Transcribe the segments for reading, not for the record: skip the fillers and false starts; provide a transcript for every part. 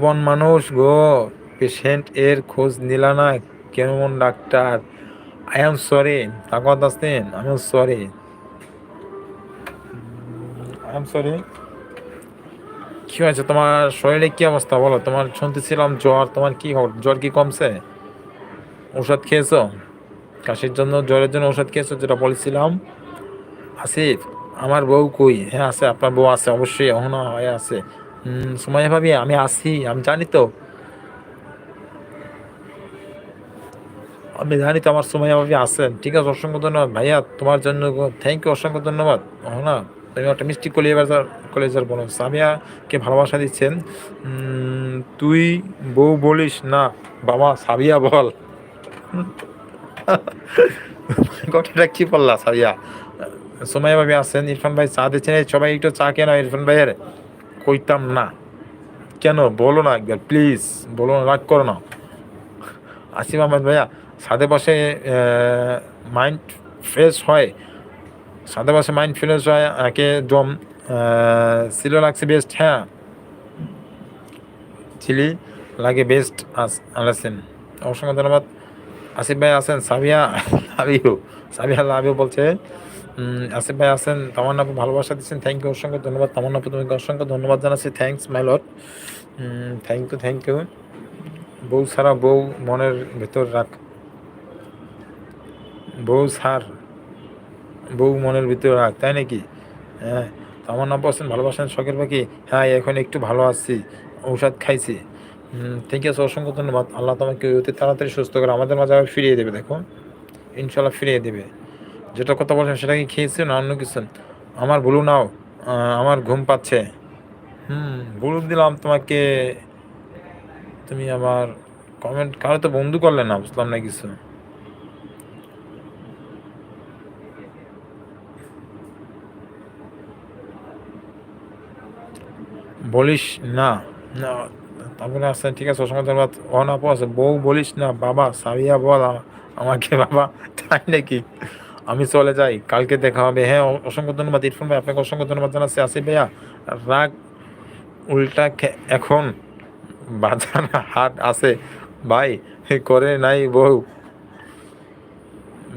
জীবন মানুষ গো, পেশেন্ট এর খোঁজ নিলা না কেমন ডাক্তার? আই এম সরি, তাকত আসতেন, I am sorry, I am sorry. কি হয়েছে তোমার শরীরে, কি অবস্থা বলো? তোমার শুনতেছিলাম জ্বর, তোমার কি জ্বর কি কমছে? ওষুধ খেয়েছো? কাশির জন্য, জ্বরের জন্য ওষুধ খেয়েছো যেটা বলেছিলাম? আসিফ, আমার বউ কই? হ্যাঁ আছে, আপনার বউ আছে অবশ্যই, এখনো হয়ে আছে। সুমাইয়া ভাবি, আমি আছি, আমি জানি তো, আমি জানি তো আমার সুমাইয়া ভাবি আছেন। ঠিক আছে, অসংখ্য ধন্যবাদ ভাইয়া, তোমার জন্য থ্যাংক ইউ, অসংখ্য ধন্যবাদ। না, তুমি একটা মিষ্টি কলেজের বোন সামিয়াকে ভালোবাসা দিচ্ছেন। তুই বউ বলিস না বাবা, সাবিয়া বল। কথাটা কি বললা সাবিয়া? সুমাইয়া ভাবি আছেন, ইরফান ভাই চা দিচ্ছেন, এই সবাই একটু চা কেন ইরফান ভাইয়ের? কইতাম না কেন, বলো না একবার প্লিজ, বলো না, রাগ করো না। আসিফ আহমেদ ভাইয়া, ছাদে বসে মাইন্ড ফ্রেশ হয়, ছাদে বসে মাইন্ড ফ্রেশ হয়, একে দম ছিল লাগছে বেস্ট। হ্যাঁ, চিলি লাগে বেস্ট। আছেন, অসংখ্য ধন্যবাদ। আসিফ ভাই আছেন, সাবিয়া লাভিউ, সাবিয়া লাভিউ বলছে। আসিফ ভাই আছেন, তামান্না আপু ভালোবাসা দিচ্ছেন, থ্যাংক ইউ, অসংখ্য ধন্যবাদ। তামান্না আপু তোমাকে অসংখ্য ধন্যবাদ জানাচ্ছি, thanks my lord, thank you, thank you. বউ ছাড়া বউ মনের ভেতর রাখ, বউ ছাড় বউ মনের ভিতরে রাখ, তাই নাকি? হ্যাঁ, আমার নাম বলছেন ভালোবাসেন শখের পাখি। হ্যাঁ, এখন একটু ভালো আছি, ঔষধ খাইছি। ঠিক আছে, অসংখ্য ধন্যবাদ। আল্লাহ তোমাকে অতি তাড়াতাড়ি সুস্থ করে আমাদের মাঝে আবার ফিরিয়ে দেবে, দেখো ইনশাল্লাহ ফিরিয়ে দেবে। যেটা কথা বলছেন সেটা কি খেয়েছো না অন্য কিছু? আমার ভুলু নাও, আমার ঘুম পাচ্ছে। ভুলু দিলাম তোমাকে, তুমি আমার কমেন্ট কারো তো বন্ধু করলে না, বুঝলাম না কিছু। বলিস না, না, তারপরে আছে, ঠিক আছে, অসংখ্য ধন্যবাদ। অনাপো আছে, বউ বলিস না বাবা, সাবিয়া বল আমাকে বাবা, তাই নাকি? আমি চলে যাই, কালকে দেখা হবে। হ্যাঁ, অসংখ্য ধন্যবাদ ইরফান ভাই, আপনাকে অসংখ্য ধন্যবাদ জানাচ্ছি। আসিফ ভাইয়া, রাগ উল্টা এখন বাজার হাট আছে ভাই, করে নাই বউ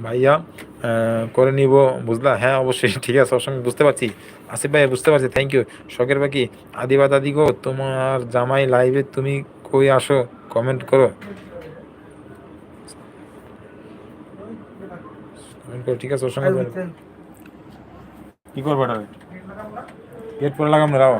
ভাইয়া, করে নিব, বুঝলা? হ্যাঁ অবশ্যই, ঠিক আছে, অসংখ্য বুঝতে পারছি আসিফ ভাই, বুঝতে পারছি, থ্যাংক ইউ। শখের বাকি আদিবা দাদি গো, তোমার জামাই লাইভে, তুমি কই আসো, কমেন্ট করো, কমেন্ট করো, ঠিক আছে, অসংখ্য কি করবো এটা, গেট পরে লাগাম না রাও।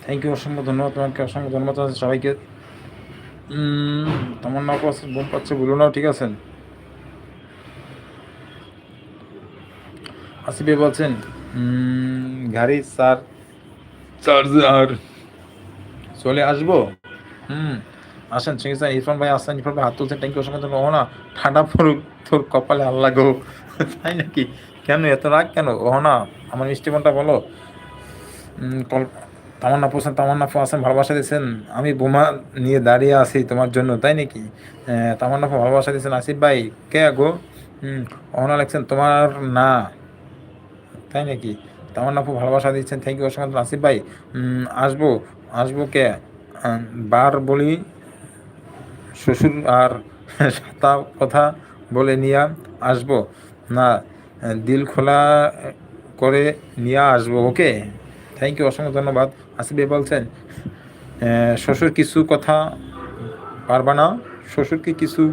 থ্যাংক ইউ, অসংখ্য ধন্যবাদ তোমাকে, অসংখ্য ধন্যবাদ সবাইকে। তোমার নাও পাচ্ছে, বোন পাচ্ছে, বলো নাও, ঠিক আছেন? আসিফ ভাই বলছেন, গাড়ি চার্জার চলে আসবো। আসেন, ঠিক আছে, ইরফান ভাই আসেন, ইরফান ভাই হাত তুলছেন, থ্যাংক ইউ, অসংখ্য ধন্যবাদ। ও না, ঠান্ডা পড়ুক তোর কপালে, আল্লাহ গো, তাই নাকি? কেন এত রাগ কেন? ও না, আমার মিষ্টি বোনটা বলো। তামান্না পোষেন, তামান্না আসেন, ভালোবাসা দিয়েছেন, আমি বোমা নিয়ে দাঁড়িয়ে আছি তোমার জন্য, তাই নাকি? তামান্না ভালোবাসা দিয়েছেন। আসিফ ভাই, কে গো? অহনা লেখছেন তোমার না, তাই নাকি? তামান্না ভালোবাসা দিচ্ছেন, থ্যাংক ইউ, অসংখ্য। আসিফ ভাই, আসবো, আসবো কে? বার বলি শ্বশুর আর সাতা কথা বলে নিয়ে আসবো না, দিল খোলা করে নিয়ে আসবো, ওকে, থ্যাংক ইউ, অসংখ্য ধন্যবাদ। আসিফ ভাই বলছেন, শ্বশুর কিছু কথা পারবা না, শ্বশুরকে কিছু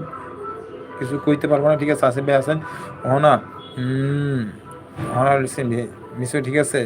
কিছু কইতে পারবো না, ঠিক আছে। আসিফ ভাই আছেন, ও না, ও না, মিশে, ঠিক আছে।